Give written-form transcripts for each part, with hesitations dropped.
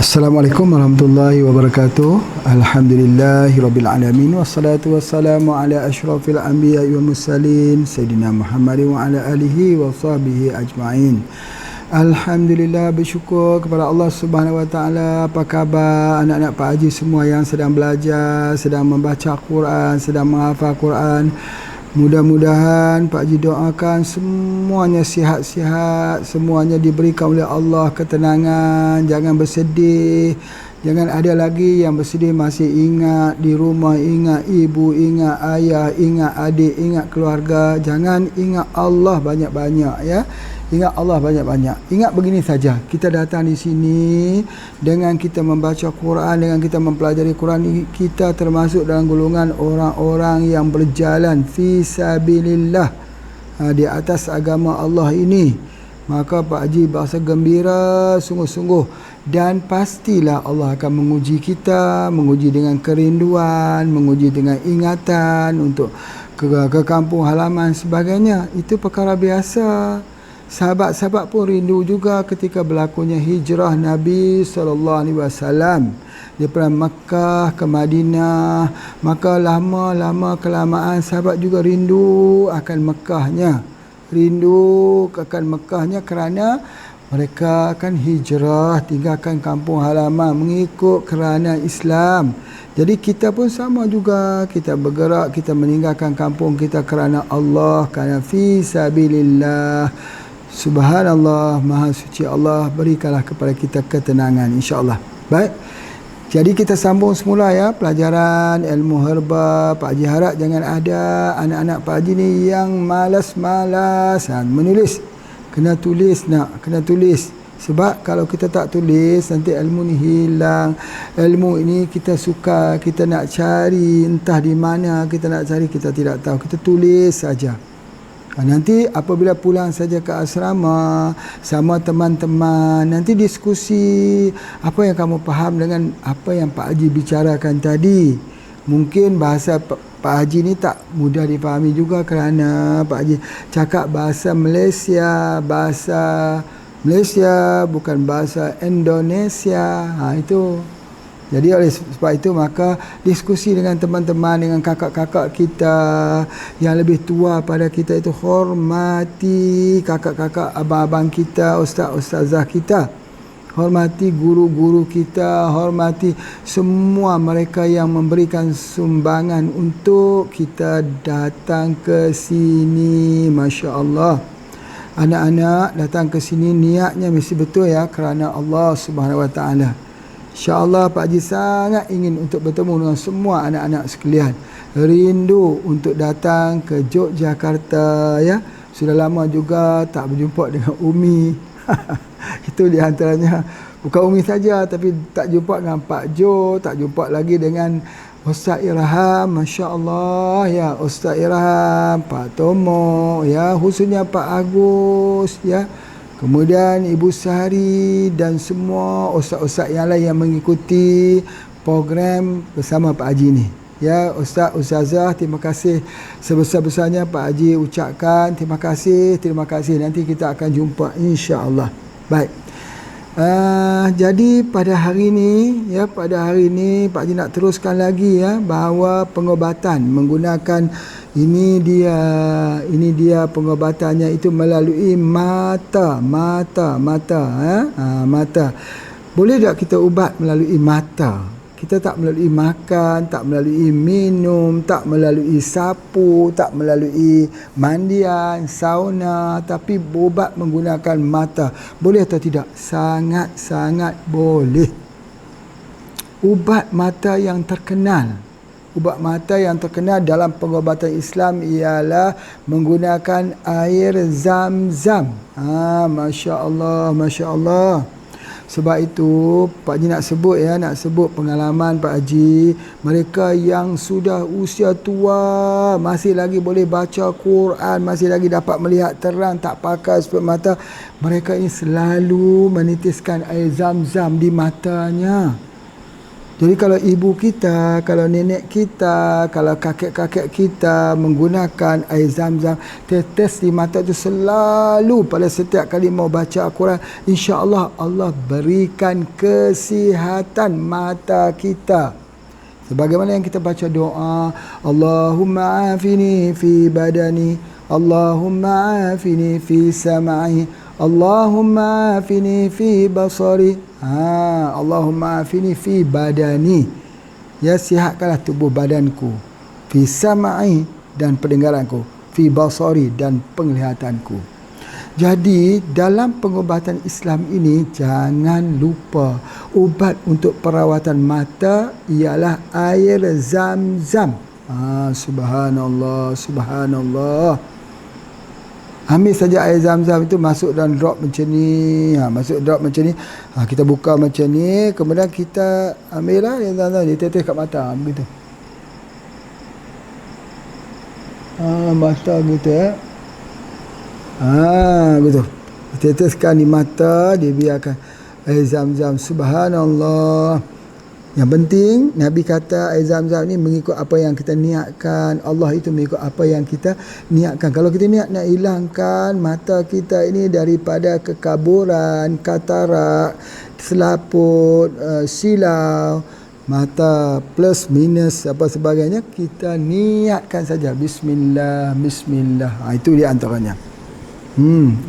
Assalamualaikum warahmatullahi wabarakatuh. Alhamdulillahirabbil alamin wassalatu wassalamu ala asyrafil anbiya'i wal mursalin sayyidina Muhammad wa ala alihi wa sahbihi ajma'in. Alhamdulillah, bersyukur kepada Allah Subhanahu wa taala. Apa khabar anak-anak Pak Haji semua yang sedang belajar, sedang membaca Quran, sedang menghafal Quran? Mudah-mudahan Pak Haji doakan semuanya sihat-sihat, semuanya diberikan oleh Allah ketenangan, jangan bersedih. Jangan ada lagi yang bersedih, masih ingat di rumah, ingat ibu, ingat ayah, ingat adik, ingat keluarga. Jangan, ingat Allah banyak-banyak ya. Ingat Allah banyak-banyak. Ingat begini saja, kita datang di sini dengan kita membaca Quran, dengan kita mempelajari Quran, kita termasuk dalam golongan orang-orang yang berjalan fi sabilillah, di atas agama Allah ini. Maka Pak Haji berasa gembira sungguh-sungguh, dan pastilah Allah akan menguji kita, menguji dengan kerinduan, menguji dengan ingatan untuk ke kampung halaman sebagainya. Itu perkara biasa. Sahabat-sahabat pun rindu juga ketika berlakunya hijrah Nabi SAW daripada Makkah ke Madinah. Maka lama-lama kelamaan sahabat juga rindu akan Makkahnya, rindu akan Makkahnya kerana mereka akan hijrah, tinggalkan kampung halaman, mengikut kerana Islam. Jadi kita pun sama juga, kita bergerak, kita meninggalkan kampung kita kerana Allah, kerana fi sabilillah. Subhanallah, Maha Suci Allah, berikanlah kepada kita ketenangan insya-Allah. Baik. Jadi kita sambung semula ya pelajaran ilmu herba. Pak Haji harap jangan ada anak-anak Pak Haji ni yang malas-malasan menulis. Kena tulis nak, kena tulis. Sebab kalau kita tak tulis, nanti ilmu ni hilang. Ilmu ini kita suka, kita nak cari, entah di mana kita nak cari, kita tidak tahu. Kita tulis saja. Nanti apabila pulang saja ke asrama sama teman-teman, nanti diskusi apa yang kamu faham dengan apa yang Pak Haji bicarakan tadi. Mungkin bahasa Pak Haji ni tak mudah dipahami juga kerana Pak Haji cakap bahasa Malaysia bukan bahasa Indonesia. Itu. Jadi oleh sebab itu maka diskusi dengan teman-teman, dengan kakak-kakak kita yang lebih tua pada kita itu, hormati kakak-kakak, abang-abang kita, ustaz-ustazah kita. Hormati guru-guru kita, hormati semua mereka yang memberikan sumbangan untuk kita datang ke sini. Masya Allah. Anak-anak datang ke sini niatnya mesti betul ya, kerana Allah Subhanahu Wa Taala. InsyaAllah Pak Haji sangat ingin untuk bertemu dengan semua anak-anak sekalian. Rindu untuk datang ke Yogyakarta ya. Sudah lama juga tak berjumpa dengan Umi. Itu di antaranya. Bukan Umi saja, tapi tak jumpa dengan Pak Jo, tak jumpa lagi dengan Ustaz Irham, Masya Allah ya, Ustaz Irham, Pak Tomo ya, khususnya Pak Agus ya. Kemudian Ibu Sahari dan semua ustaz-ustaz yang lain yang mengikuti program bersama Pak Haji ni. Ya, Ustaz, Ustazah, terima kasih sebesar-besarnya Pak Haji ucapkan terima kasih. Nanti kita akan jumpa insya-Allah. Baik. Jadi pada hari ni Pak Haji nak teruskan lagi ya, bahawa pengobatan menggunakan ini dia pengobatannya itu melalui mata. Boleh tak kita ubat melalui mata? Kita tak melalui makan, tak melalui minum, tak melalui sapu, tak melalui mandian, sauna, tapi berubat menggunakan mata. Boleh atau tidak? Sangat-sangat boleh. Ubat mata yang terkenal dalam pengobatan Islam ialah menggunakan air zam-zam. Masya Allah. Sebab itu Pak Haji nak sebut pengalaman Pak Haji. Mereka yang sudah usia tua, masih lagi boleh baca Quran, masih lagi dapat melihat terang, tak pakai sepet mata, mereka ini selalu menitiskan air zam-zam di matanya. Jadi kalau ibu kita, kalau nenek kita, kalau kakek-kakek kita menggunakan air zam-zam, tetes di mata itu selalu pada setiap kali mau baca Al-Quran, insya-Allah Allah berikan kesihatan mata kita. Sebagaimana yang kita baca doa, Allahumma afini fi badani, Allahumma afini fi sam'i, Allahumma afini fi basari. Allahumma afini fi badani, ya sihatkanlah tubuh badanku, fi sam'i dan pendengaranku, fi basari dan penglihatanku. Jadi dalam pengobatan Islam ini jangan lupa ubat untuk perawatan mata ialah air zam-zam. Subhanallah, subhanallah. Ambil saja air zam-zam itu, masuk dalam drop macam ni. Masuk drop macam ni. Kita buka macam ni. Kemudian kita ambil lah air zam-zam, ditetes kat mata. Begitu. Mata gitu ya. Begitu. Diteteskan di mata, dibiarkan air zam-zam. Subhanallah. Yang penting Nabi kata air zam-zam ni mengikut apa yang kita niatkan. Allah itu mengikut apa yang kita niatkan. Kalau kita niat nak hilangkan mata kita ini daripada kekaburan, katarak, selaput, silau, mata plus minus apa sebagainya, kita niatkan saja bismillah, bismillah. Itu di antaranya.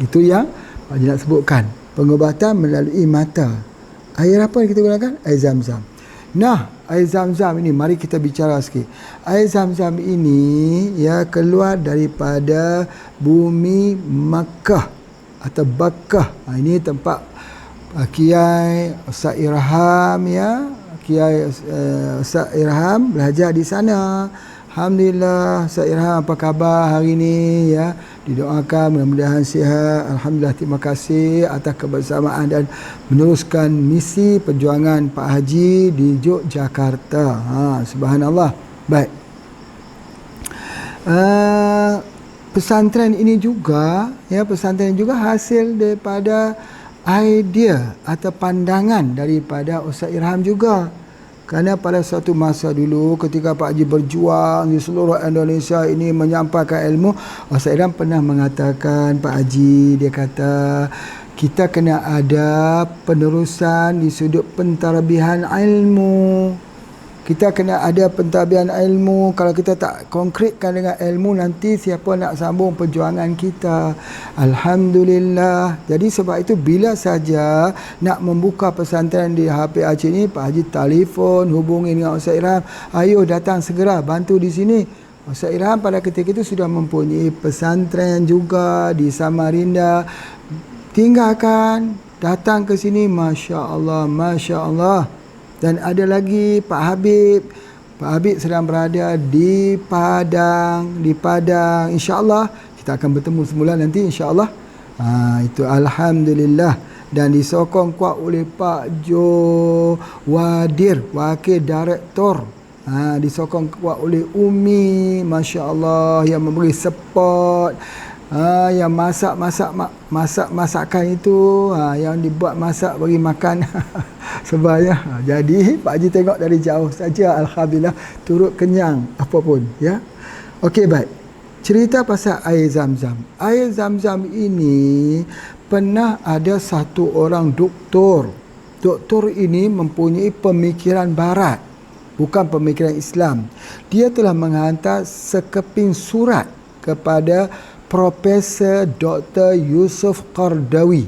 Itu yang Haji nak sebutkan, pengobatan melalui mata. Air apa yang kita gunakan? Air zam-zam. Nah, air zam-zam ini mari kita bicara sikit. Air zam-zam ini ya keluar daripada bumi Makkah atau Bakkah. Ini tempat Kiai Ustaz Irham ya. Kiai Ustaz Irham belajar di sana. Alhamdulillah, Ustaz Irham apa khabar hari ini ya? Didoakan mudah-mudahan sihat. Alhamdulillah, terima kasih atas kebersamaan dan meneruskan misi perjuangan Pak Haji di Yogyakarta. Subhanallah. Baik. Pesantren ini juga ya, pesantren juga hasil daripada idea atau pandangan daripada Ustaz Irham juga. Kerana pada suatu masa dulu ketika Pak Haji berjuang di seluruh Indonesia ini menyampaikan ilmu, Ustaz Irham pernah mengatakan, Pak Haji, dia kata kita kena ada penerusan di sudut pentadbiran ilmu. Kita kena ada pentadbiran ilmu. Kalau kita tak konkretkan dengan ilmu, nanti siapa nak sambung perjuangan kita? Alhamdulillah. Jadi sebab itu bila saja nak membuka pesantren di HP Aceh ni, Pak Haji telefon, hubungi dengan Ustaz Irham, ayo datang segera bantu di sini. Ustaz Irham pada ketika itu sudah mempunyai pesantren juga di Samarinda. Tinggalkan, datang ke sini, Masya Allah, Masya Allah. Dan ada lagi Pak Habib. Pak Habib sedang berada di Padang. Di Padang. InsyaAllah kita akan bertemu semula nanti insyaAllah. Itu Alhamdulillah. Dan disokong kuat oleh Pak Jo Wadir, Wakil Direktor. Disokong kuat oleh Umi, Masya Allah, yang memberi support. Yang masakan itu, yang dibuat masak bagi makan sebanyak. Jadi Pak Haji tengok dari jauh saja, alhamdulillah turut kenyang apapun ya. Okey, baik. Cerita pasal air zam-zam. Air zam-zam ini pernah ada satu orang doktor. Doktor ini mempunyai pemikiran barat, bukan pemikiran Islam. Dia telah menghantar sekeping surat kepada Profesor Dr. Yusuf Qardawi.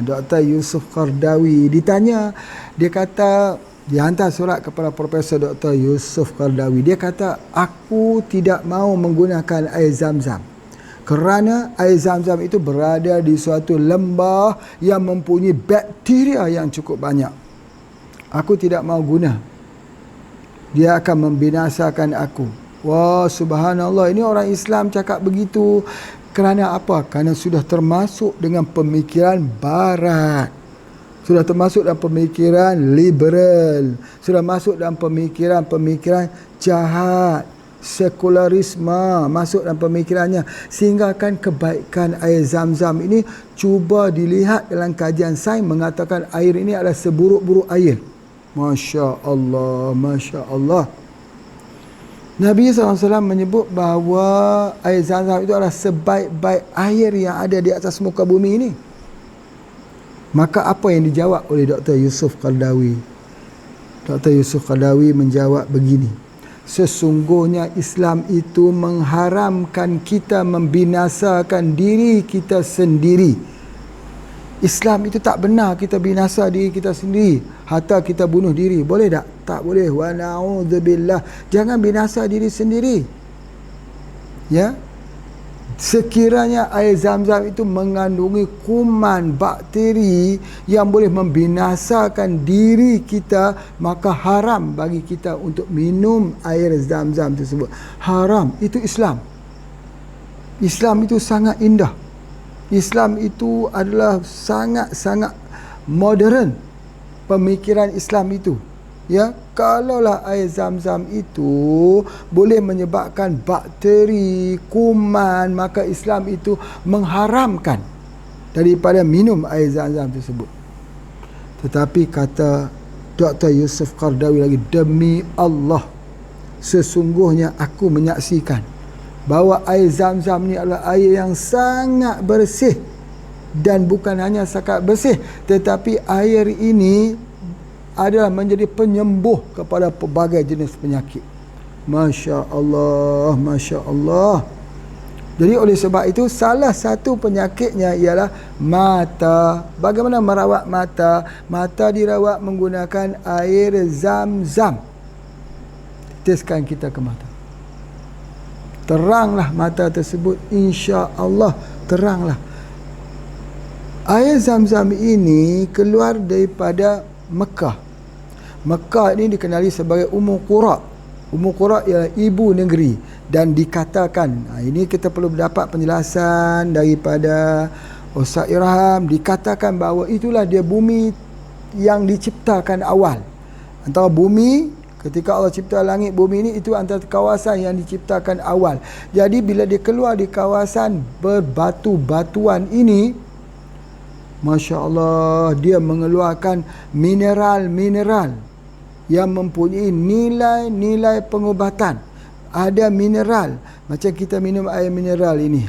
Dr. Yusuf Qardawi ditanya, dia kata, dia hantar surat kepada Profesor Dr. Yusuf Qardawi. Dia kata, aku tidak mahu menggunakan air zam-zam kerana air zam-zam itu berada di suatu lembah yang mempunyai bakteria yang cukup banyak. Aku tidak mahu guna. Dia akan membinasakan aku. Wah, subhanallah, ini orang Islam cakap begitu. Kerana apa? Kerana sudah termasuk dengan pemikiran barat. Sudah termasuk dalam pemikiran liberal. Sudah masuk dalam pemikiran jahat. sekularisme masuk dalam pemikirannya, sehingga akan kebaikan air Zam-Zam ini cuba dilihat dalam kajian sains mengatakan air ini adalah seburuk-buruk air. Masya Allah, Masya Allah. Nabi SAW menyebut bahawa air Zam-Zam itu adalah sebaik-baik air yang ada di atas muka bumi ini. Maka apa yang dijawab oleh Dr. Yusuf Qaradawi? Dr. Yusuf Qaradawi menjawab begini: sesungguhnya Islam itu mengharamkan kita membinasakan diri kita sendiri. Islam itu tak benar kita binasa diri kita sendiri, hatta kita bunuh diri. Boleh tak? Tak boleh. Wa na'udzubillah. Jangan binasa diri sendiri. Ya. Sekiranya air Zam-Zam itu mengandungi kuman bakteri yang boleh membinasakan diri kita, maka haram bagi kita untuk minum air Zam-Zam tersebut. Haram. Itu Islam. Islam itu sangat indah. Islam itu adalah sangat-sangat modern. Pemikiran Islam itu, ya, kalaulah air Zam-Zam itu boleh menyebabkan bakteri, kuman, maka Islam itu mengharamkan daripada minum air Zam-Zam tersebut. Tetapi kata Dr. Yusuf Qaradawi lagi, demi Allah, sesungguhnya aku menyaksikan bahawa air Zam-Zam ni adalah air yang sangat bersih, dan bukan hanya setakat bersih, tetapi air ini adalah menjadi penyembuh kepada pelbagai jenis penyakit. Masya Allah, Masya Allah. Jadi oleh sebab itu, salah satu penyakitnya ialah mata. Bagaimana merawat mata? Mata dirawat menggunakan air Zam-Zam. Teteskan kita ke mata, teranglah mata tersebut, insya Allah teranglah. Air Zam-Zam ini keluar daripada Mekah. Mekah ini dikenali sebagai Ummul Qura. Ummul Qura ialah ibu negeri, dan dikatakan, ini kita perlu mendapat penjelasan daripada Ustaz Irham, dikatakan bahawa itulah dia bumi yang diciptakan awal. Antara bumi, ketika Allah cipta langit bumi ini, itu antara kawasan yang diciptakan awal. Jadi bila dia keluar di kawasan berbatu-batuan ini, Masya Allah, dia mengeluarkan mineral-mineral yang mempunyai nilai-nilai pengubatan. Ada mineral, macam kita minum air mineral ini.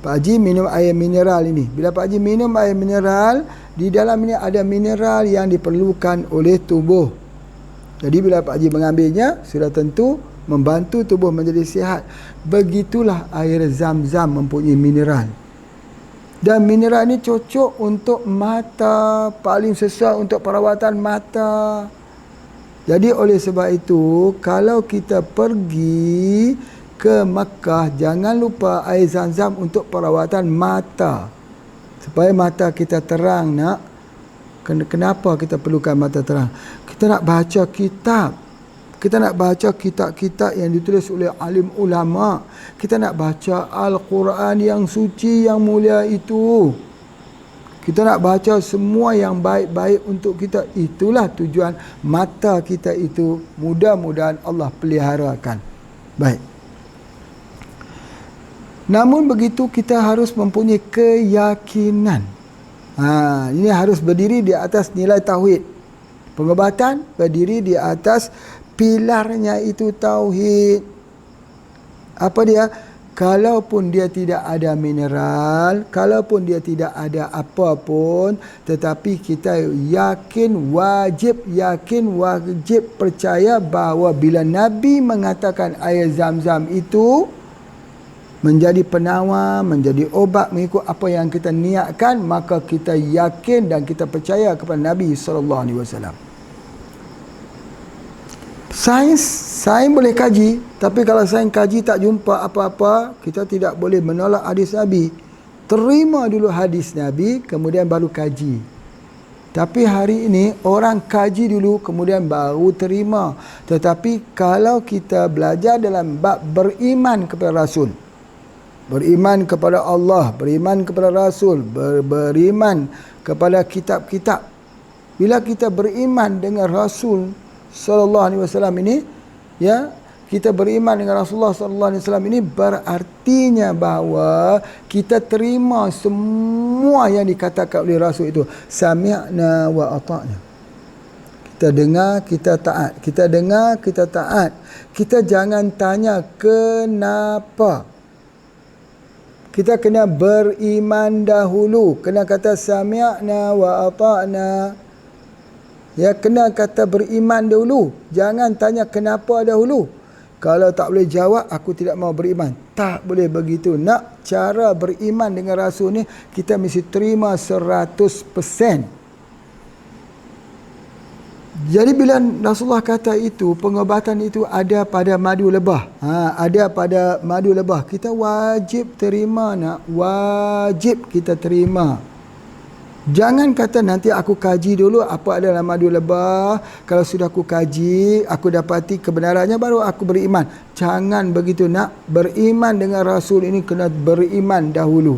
Pak Haji minum air mineral ini. Bila Pak Haji minum air mineral, di dalam ini ada mineral yang diperlukan oleh tubuh. Jadi bila Pak Haji mengambilnya, sudah tentu membantu tubuh menjadi sihat. Begitulah air Zam-Zam mempunyai mineral. Dan mineral ini cocok untuk mata, paling sesuai untuk perawatan mata. Jadi oleh sebab itu, kalau kita pergi ke Makkah, jangan lupa air Zam-Zam untuk perawatan mata, supaya mata kita terang. Nak, kenapa kita perlukan mata terang? Kita nak baca kitab, kita nak baca kitab-kitab yang ditulis oleh alim ulama, kita nak baca Al-Quran yang suci, yang mulia itu. Kita nak baca semua yang baik-baik untuk kita. Itulah tujuan mata kita itu. Mudah-mudahan Allah peliharakan. Baik. Namun begitu, kita harus mempunyai keyakinan. Ini harus berdiri di atas nilai tauhid. Pengobatan berdiri di atas pilarnya itu tauhid. Apa dia? Kalaupun dia tidak ada mineral, kalaupun dia tidak ada apa-pun, tetapi kita wajib percaya bahawa bila Nabi mengatakan air Zam-Zam itu menjadi penawar, menjadi obat mengikut apa yang kita niatkan, maka kita yakin dan kita percaya kepada Nabi SAW. Sains boleh kaji, tapi kalau sains kaji tak jumpa apa-apa, kita tidak boleh menolak hadis Nabi. Terima dulu hadis Nabi, kemudian baru kaji. Tapi hari ini orang kaji dulu, kemudian baru terima. Tetapi kalau kita belajar dalam bab beriman kepada Rasul, beriman kepada Allah, beriman kepada Rasul, beriman kepada kitab-kitab. Bila kita beriman dengan Rasul Sallallahu Alaihi Wasallam ini, ya, kita beriman dengan Rasulullah sallallahu alaihi wasallam ini berartinya bahawa kita terima semua yang dikatakan oleh Rasul itu. Sami'na wa ata'na. Kita dengar, kita taat. Kita dengar, kita taat. Kita jangan tanya kenapa. Kita kena beriman dahulu. Kena kata sami'na wa ata'na. Ya, kena kata beriman dahulu. Jangan tanya kenapa dahulu. Kalau tak boleh jawab, aku tidak mau beriman. Tak boleh begitu. Nak cara beriman dengan Rasul ni, kita mesti terima 100%. Jadi bila Rasulullah kata itu, pengobatan itu ada pada madu lebah. Ada pada madu lebah. Kita wajib terima nak. Wajib kita terima. Jangan kata nanti aku kaji dulu apa adalah madu lebah. Kalau sudah aku kaji, aku dapati kebenarannya baru aku beriman. Jangan begitu nak. Beriman dengan Rasul ini kena beriman dahulu.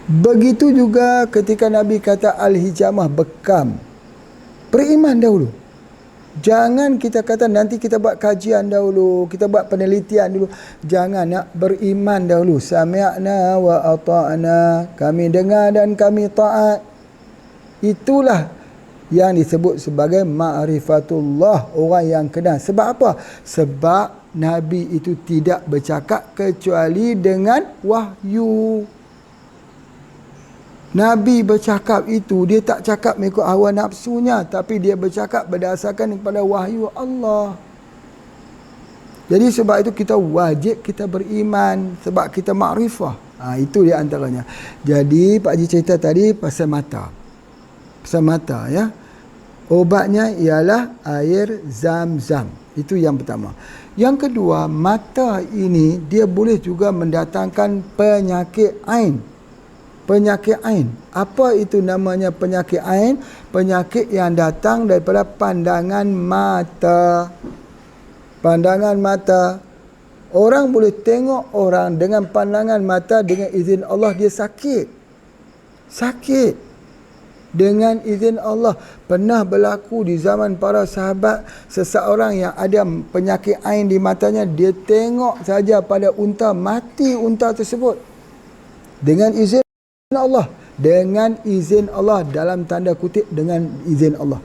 Begitu juga ketika Nabi kata al-hijamah bekam. Beriman dahulu. Jangan kita kata nanti kita buat kajian dahulu, kita buat penelitian dulu. Jangan, nak beriman dahulu. Sami'na wa ata'na. Kami dengar dan kami taat. Itulah yang disebut sebagai ma'rifatullah, orang yang kenal. Sebab apa? Sebab Nabi itu tidak bercakap kecuali dengan wahyu. Nabi bercakap itu, dia tak cakap mengikut hawa nafsunya, tapi dia bercakap berdasarkan kepada wahyu Allah. Jadi sebab itu kita wajib kita beriman, sebab kita makrifah. Itu dia antaranya. Jadi Pak Haji cerita tadi pasal mata. Pasal mata, ya. Obatnya ialah air zam-zam. Itu yang pertama. Yang kedua, mata ini dia boleh juga mendatangkan penyakit ain. Penyakit ain. Apa itu namanya penyakit ain? Penyakit yang datang daripada pandangan mata. Pandangan mata. Orang boleh tengok orang dengan pandangan mata, dengan izin Allah dia sakit. Sakit. Dengan izin Allah. Pernah berlaku di zaman para sahabat, seseorang yang ada penyakit ain di matanya, dia tengok saja pada unta, mati unta tersebut. Dengan izin Allah, dengan izin Allah, dalam tanda kutip dengan izin Allah.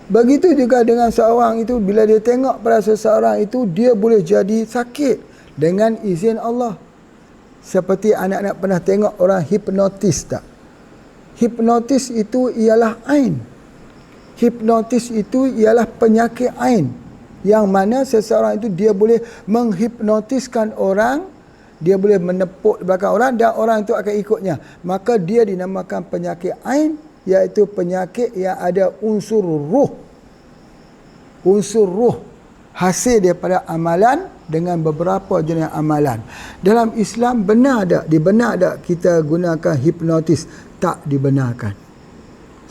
Begitu juga dengan seorang itu, bila dia tengok pada seseorang itu, dia boleh jadi sakit dengan izin Allah. Seperti anak-anak pernah tengok orang hipnotis tak? Hipnotis itu ialah ain. Hipnotis itu ialah penyakit ain, yang mana seseorang itu dia boleh menghipnotiskan orang. Dia boleh menepuk di belakang orang dan orang itu akan ikutnya. Maka dia dinamakan penyakit ain, iaitu penyakit yang ada unsur ruh. Unsur ruh hasil daripada amalan dengan beberapa jenis amalan. Dalam Islam benar tak? Dibenar tak kita gunakan hipnotis? Tak dibenarkan.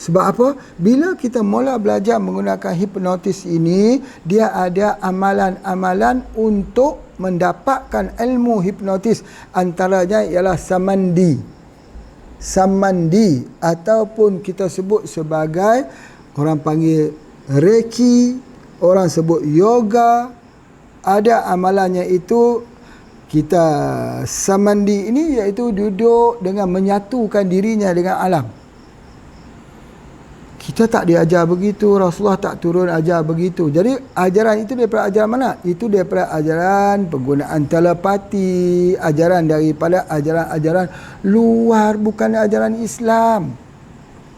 Sebab apa? Bila kita mula belajar menggunakan hipnotis ini, dia ada amalan-amalan untuk mendapatkan ilmu hipnotis. Antaranya ialah samandi. Samandi ataupun kita sebut sebagai, orang panggil reiki, orang sebut yoga. Ada amalannya itu, kita samandi ini iaitu duduk dengan menyatukan dirinya dengan alam. Kita tak diajar begitu, Rasulullah tak turun ajar begitu. Jadi ajaran itu daripada ajaran mana? Itu daripada ajaran penggunaan telepati, ajaran daripada ajaran-ajaran luar, bukan ajaran Islam.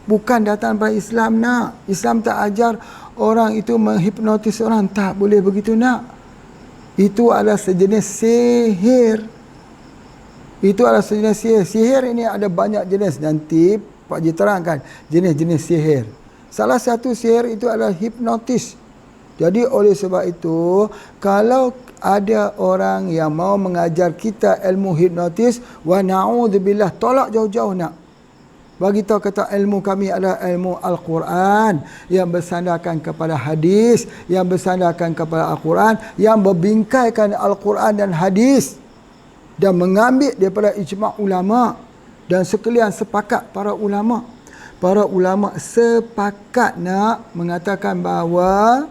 Bukan datang dari Islam nak. Islam tak ajar orang itu menghipnotis orang, tak boleh begitu nak. Itu adalah sejenis sihir. Itu adalah sejenis sihir. Sihir ini ada banyak jenis, nanti Pak Haji terangkan jenis-jenis sihir. Salah satu sihir itu adalah hipnotis. Jadi oleh sebab itu, kalau ada orang yang mau mengajar kita ilmu hipnotis, wa na'udzubillah, tolak jauh-jauh nak. Bagi tahu kata ilmu kami adalah ilmu Al-Quran, yang bersandarkan kepada hadis, yang bersandarkan kepada Al-Quran, yang berbingkaikan Al-Quran dan hadis, dan mengambil daripada ijma' ulama'. Dan sekalian sepakat para ulama'. Para ulama' sepakat nak mengatakan bahawa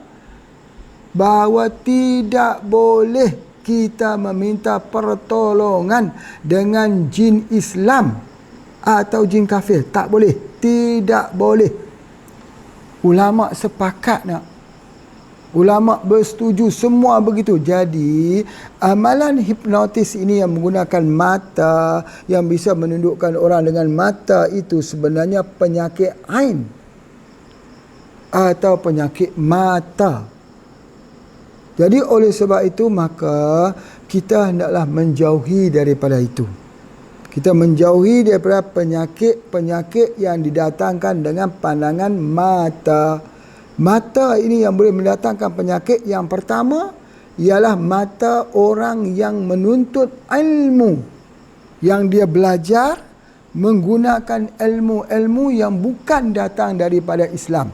bahawa tidak boleh kita meminta pertolongan dengan jin Islam atau jin kafir. Tak boleh. Tidak boleh. Ulama sepakat nak. Ulama bersetuju, semua begitu. Jadi amalan hipnotis ini yang menggunakan mata, yang bisa menundukkan orang dengan mata, itu sebenarnya penyakit ain atau penyakit mata. Jadi oleh sebab itu maka kita hendaklah menjauhi daripada itu. Kita menjauhi daripada penyakit-penyakit yang didatangkan dengan pandangan mata. Mata ini yang boleh mendatangkan penyakit. Yang pertama ialah mata orang yang menuntut ilmu, yang dia belajar menggunakan ilmu-ilmu yang bukan datang daripada Islam.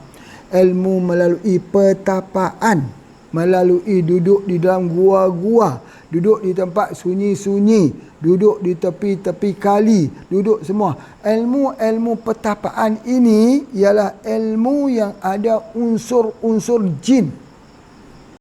Ilmu melalui pertapaan, melalui duduk di dalam gua-gua, duduk di tempat sunyi-sunyi, duduk di tepi-tepi kali, duduk semua. Ilmu-ilmu pertapaan ini ialah ilmu yang ada unsur-unsur jin.